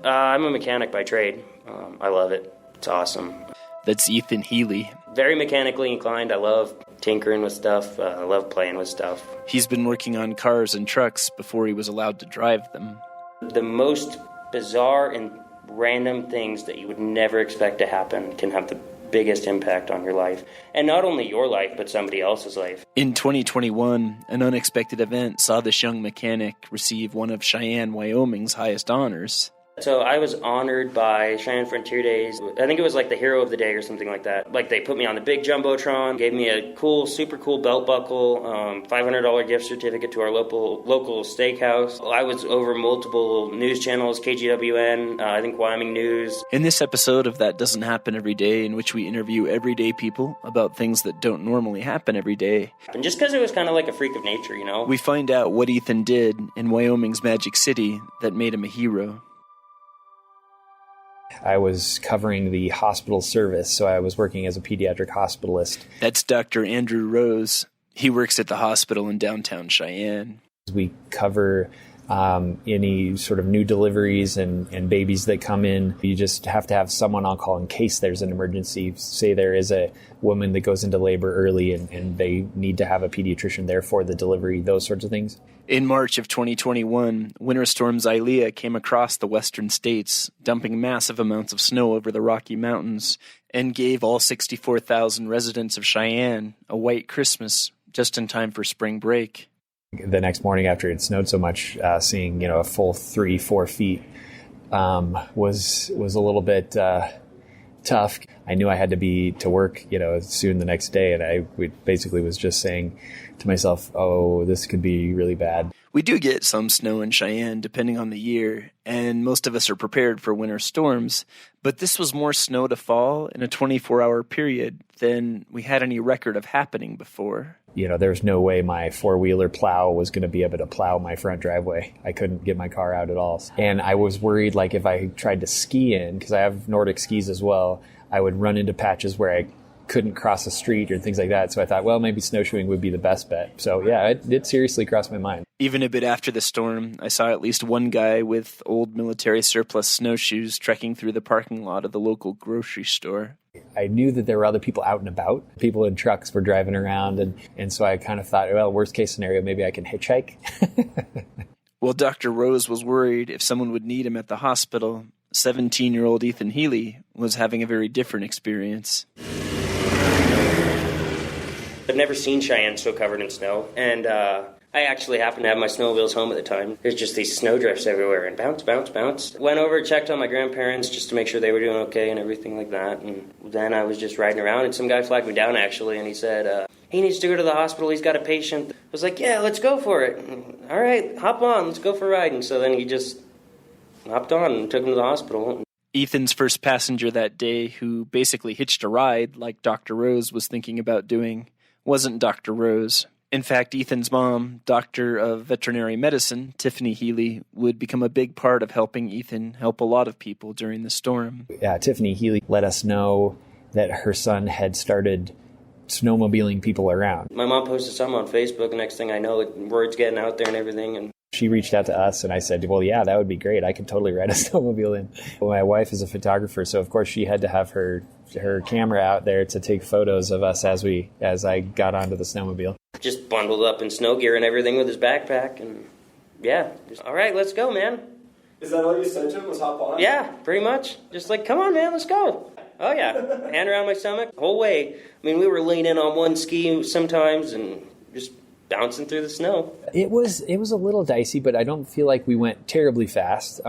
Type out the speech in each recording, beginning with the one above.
I'm a mechanic by trade. I love it. It's awesome. That's Ethan Healy. Very mechanically inclined. I love tinkering with stuff. I love playing with stuff. He's been working on cars and trucks before he was allowed to drive them. The most bizarre and random things that you would never expect to happen can have the biggest impact on your life. And not only your life, but somebody else's life. In 2021, an unexpected event saw this young mechanic receive one of Cheyenne, Wyoming's highest honors. So I was honored by Cheyenne Frontier Days. I think it was like the hero of the day or something like that. Like they put me on the big Jumbotron, gave me a super cool belt buckle, $500 gift certificate to our local steakhouse. I was over multiple news channels, KGWN, I think Wyoming News. In this episode of That Doesn't Happen Every Day, in which we interview everyday people about things that don't normally happen every day. And just because it was kind of like a freak of nature, you know? We find out what Ethan did in Wyoming's Magic City that made him a hero. I was covering the hospital service, so I was working as a pediatric hospitalist. That's Dr. Andrew Rose. He works at the hospital in downtown Cheyenne. We cover any sort of new deliveries and babies that come in. You just have to have someone on call in case there's an emergency. Say there is a woman that goes into labor early and they need to have a pediatrician there for the delivery, those sorts of things. In March of 2021, Winter Storm Xylea came across the western states, dumping massive amounts of snow over the Rocky Mountains, and gave all 64,000 residents of Cheyenne a white Christmas just in time for spring break. The next morning after it snowed so much, seeing a full 3-4 feet was a little bit tough. I knew I had to be to work soon the next day, and I basically was just saying to myself, oh, this could be really bad. We do get some snow in Cheyenne depending on the year, and most of us are prepared for winter storms, but this was more snow to fall in a 24-hour period than we had any record of happening before. There's no way my four-wheeler plow was going to be able to plow my front driveway. I couldn't get my car out at all. And I was worried, like, if I tried to ski in, because I have Nordic skis as well, I would run into patches where I couldn't cross a street or things like that. So I thought, well, maybe snowshoeing would be the best bet. So yeah, it did seriously cross my mind. Even a bit after the storm, I saw at least one guy with old military surplus snowshoes trekking through the parking lot of the local grocery store. I knew that there were other people out and about. People in trucks were driving around. And so I kind of thought, well, worst case scenario, maybe I can hitchhike. Well, Dr. Rose was worried if someone would need him at the hospital. 17-year-old Ethan Healy was having a very different experience. I've never seen Cheyenne so covered in snow, and I actually happened to have my snowmobiles home at the time. There's just these snow drifts everywhere, and bounce, bounce, bounce. Went over, checked on my grandparents just to make sure they were doing okay and everything like that, and then I was just riding around, and some guy flagged me down, actually, and he said, he needs to go to the hospital, he's got a patient. I was like, yeah, let's go for it. All right, hop on, let's go for a ride. And so then he just hopped on and took him to the hospital. Ethan's first passenger that day, who basically hitched a ride like Dr. Rose was thinking about doing, wasn't Dr. Rose. In fact, Ethan's mom, doctor of veterinary medicine, Tiffany Healy, would become a big part of helping Ethan help a lot of people during the storm. Yeah, Tiffany Healy let us know that her son had started snowmobiling people around. My mom posted something on Facebook, and next thing I know, word's getting out there and everything, and she reached out to us, and I said, well, yeah, that would be great. I could totally ride a snowmobile in. Well, my wife is a photographer, so of course she had to have her camera out there to take photos of us as I got onto the snowmobile. Just bundled up in snow gear and everything with his backpack, and yeah, all right, let's go, man. Is that all you said to him, was hop on? Yeah, pretty much. Just like, come on, man, let's go. Oh, yeah, hand around my stomach, whole way. I mean, we were leaning on one ski sometimes and just bouncing through the snow. It was a little dicey, but I don't feel like we went terribly fast.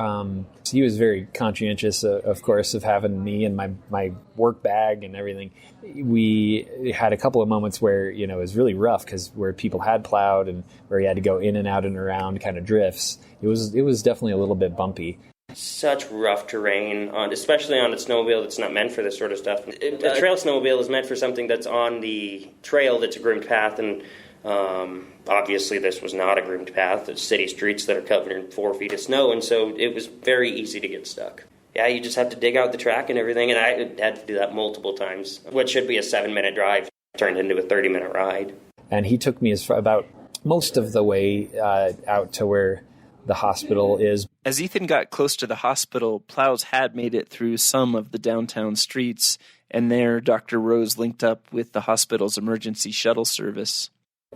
He was very conscientious, of course, of having me and my work bag and everything. We had a couple of moments where, it was really rough because where people had plowed and where you had to go in and out and around kind of drifts. It was definitely a little bit bumpy. Such rough terrain, especially on a snowmobile that's not meant for this sort of stuff. A trail snowmobile is meant for something that's on the trail that's a groomed path, and obviously this was not a groomed path. It's city streets that are covered in 4 feet of snow, and so it was very easy to get stuck. Yeah, you just have to dig out the track and everything, and I had to do that multiple times. What should be a 7-minute drive turned into a 30-minute ride. And he took me about most of the way out to where the hospital is. As Ethan got close to the hospital, plows had made it through some of the downtown streets, and there Dr. Rose linked up with the hospital's emergency shuttle service.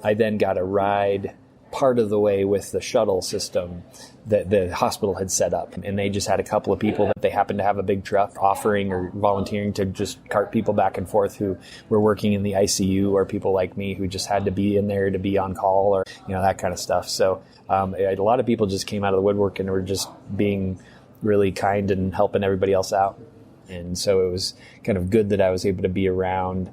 I then got a ride part of the way with the shuttle system that the hospital had set up. And they just had a couple of people that they happened to have a big truck offering or volunteering to just cart people back and forth who were working in the ICU, or people like me who just had to be in there to be on call, or, that kind of stuff. So a lot of people just came out of the woodwork and were just being really kind and helping everybody else out. And so it was kind of good that I was able to be around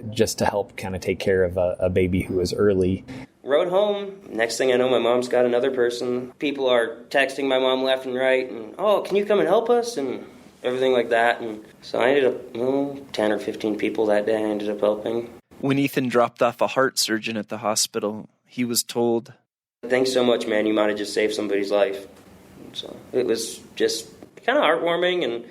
just to help kind of take care of a baby who was early. Rode home. Next thing I know, my mom's got another person. People are texting my mom left and right, and, oh, can you come and help us? And everything like that. And so I ended up, 10 or 15 people that day I ended up helping. When Ethan dropped off a heart surgeon at the hospital, he was told, "Thanks so much, man. You might have just saved somebody's life." So it was just kind of heartwarming, and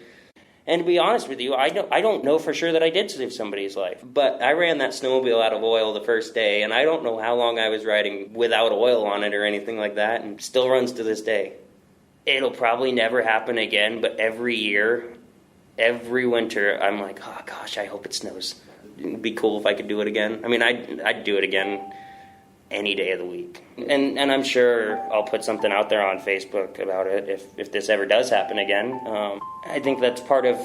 to be honest with you, I don't know for sure that I did save somebody's life. But I ran that snowmobile out of oil the first day, and I don't know how long I was riding without oil on it or anything like that, and still runs to this day. It'll probably never happen again, but every year, every winter, I'm like, oh gosh, I hope it snows. It'd be cool if I could do it again. I mean, I'd do it again any day of the week. And I'm sure I'll put something out there on Facebook about it if this ever does happen again. I think that's part of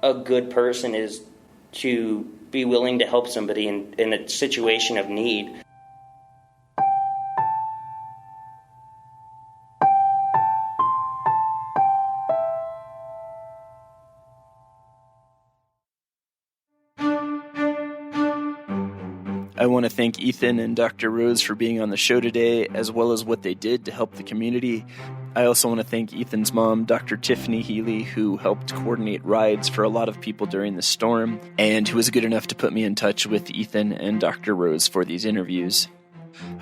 a good person, is to be willing to help somebody in a situation of need. I want to thank Ethan and Dr. Rose for being on the show today, as well as what they did to help the community. I also want to thank Ethan's mom, Dr. Tiffany Healy, who helped coordinate rides for a lot of people during the storm, and who was good enough to put me in touch with Ethan and Dr. Rose for these interviews.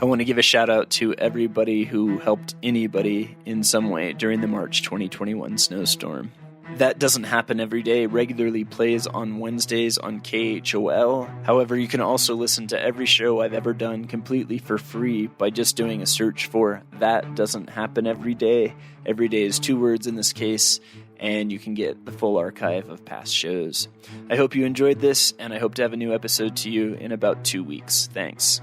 I want to give a shout out to everybody who helped anybody in some way during the March 2021 snowstorm. That Doesn't Happen Every Day regularly plays on Wednesdays on KHOL. However, you can also listen to every show I've ever done completely for free by just doing a search for That Doesn't Happen Every Day. Every day is 2 words in this case, and you can get the full archive of past shows. I hope you enjoyed this, and I hope to have a new episode to you in about 2 weeks. Thanks.